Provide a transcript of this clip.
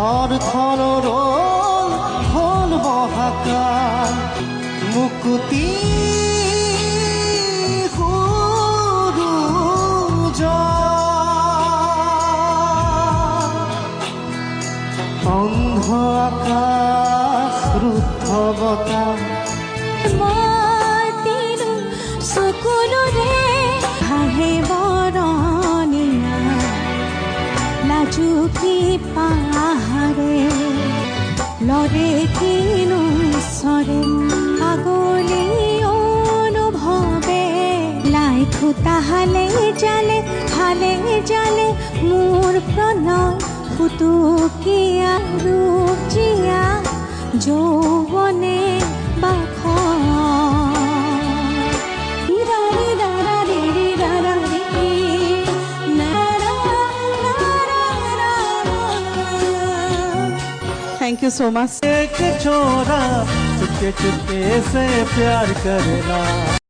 और थर हल बहाकार मुकुति অন্ধ আকাশ ৰুদ্ধ বতাহ মাটিৰ চকুলোৰে ভাহে বৰণীয়া লাজুকী পাহাৰে লৰে কিনো চৰে আগলি অনুভৱে লাই খুটাহালে জালে মোৰ প্ৰণয় ফুটুকীয়া ৰূপজিয়া যৌৱনে বাখ थैंक यू सो मच। एक छोरा चुपके चुपके से प्यार करना।